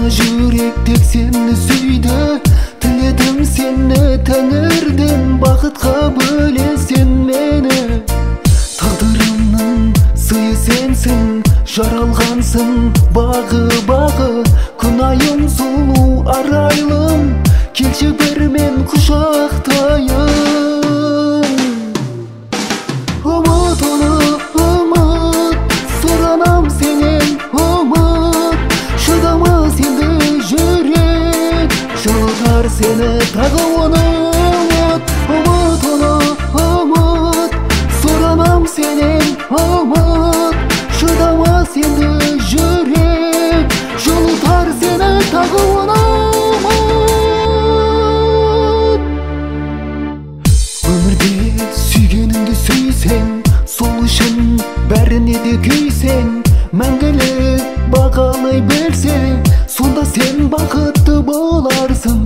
жүрек тек сені сүйді. Тіледім сені тәңірден, бақытқа бөле сен мені. Тағдырымның сыйы сенсің, жаралғансың бағы бағы. Күнайым сұлу арайлым, келші бір мен құшақтайын. Ұмыт оны ұмыт, сұранам сенен ұмыт. Шыдамас енді жүрек, жылытар сені тағы оны ұмыт. Ұмыт оны ұмыт, сұранам сенен ұмыт. Шыдамас енді жүрек, жылытар сені тағы оны ұмыт. Өмірде сүйгеніңді сүйсең, сол үшін бәріне де күйсең, мәңгілік бағалай білсең, сонда сен бақытты боларсың.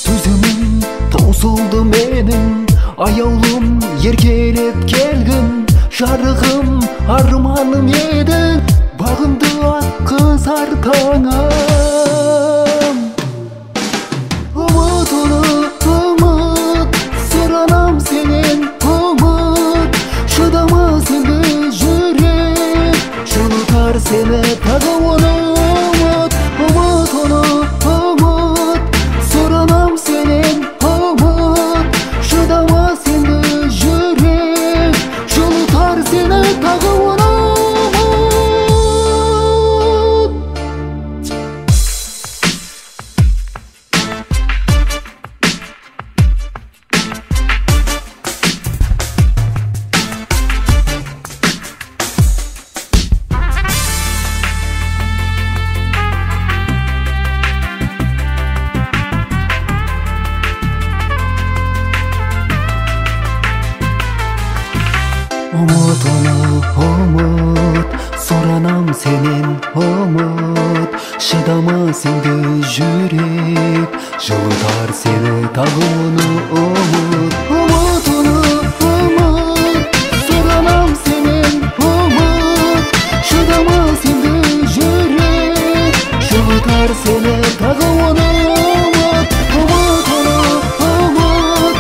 Төзімім таусылды менің, аяулым еркелеп келгін. Жарығым арманым едің, бағымды атқызар таңым. Ұмыт оны ұмыт, сұранам сенен ұмыт. Шыдамас енді жүрек, жылытар сені тағы оны ұмыт. Ұмыт оны ұмыт, сұранам сенен ұмыт. Шыдамас енді жүрек, жылытар сені тағы оны ұмыт. Ұмыт оны ұмыт, сұранам сенен ұмыт. Шыдамас енді жүрек, жылытар сені тағы оны ұмыт. Ұмыт оны ұмыт, сұранам сенен ұмыт. Шыдамас енді жүрек, жылытар сені тағы оны ұмыт. Ұмыт оны ұмыт,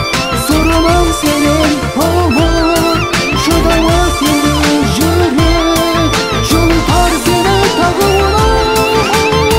сұранам сенен ұмыт. Шыдамас енді жүрек, жылытар сені тағы оны ұмыт.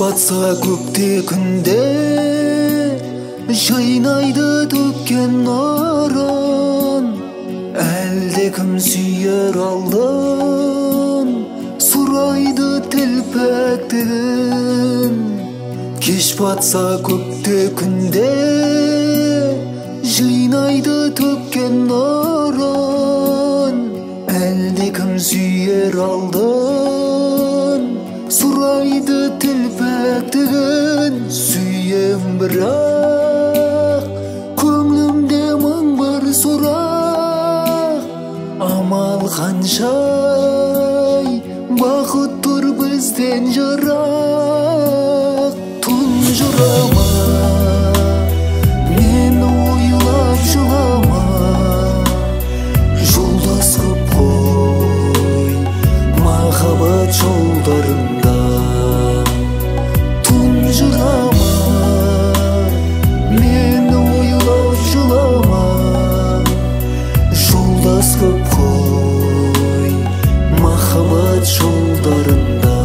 Батса көкте күнде, жайнайды төккен нұрын. Әлде кім сүйер алдын, сұрайды тілпәктігін. Кеш батса көкте күнде, жайнайды төккен нұрын. Әлде кім сүйер алдын, сұрайды тілпәктігін. Сүйем бірақ көңлімде мың бір сұрақ. Амал қаншай, бақыт тұр бізден жырақ. Тұнжырама, мен ойлап жылама. Жолдас қып қой махаббат жолдарында. Тұнжырама, мен ойлап жылама. Жолдас қып қой махаббат жолдарында.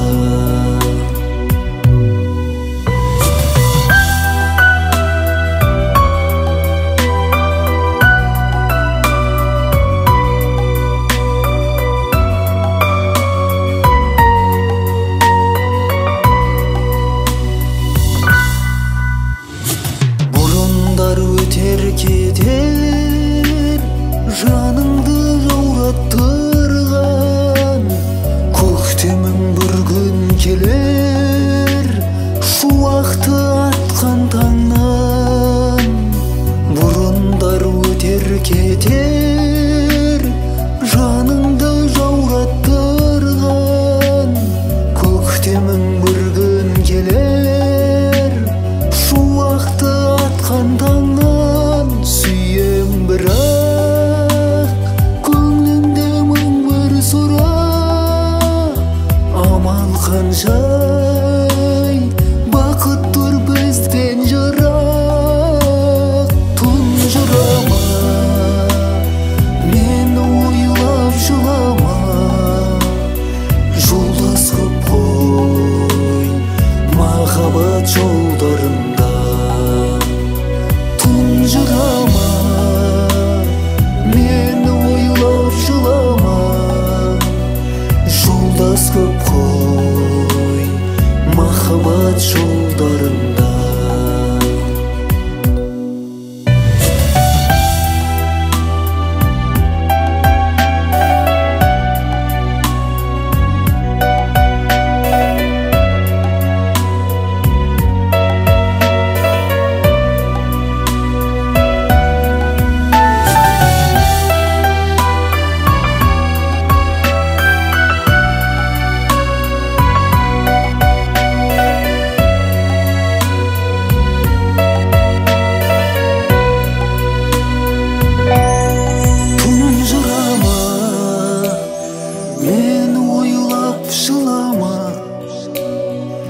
канчай бакыттыр бизден жырак. Тунжурама мени ойлоп жылама, жолдос көп кой махабат жолдарында. Тунжурама мени ойлоп жылама, жолдос көп кой махабат жолдарында.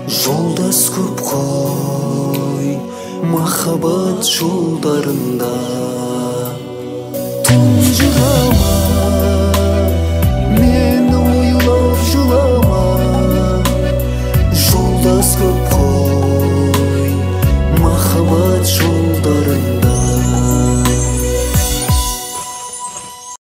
Жолдас көп қой махаббат жолдарында. Тұнжырама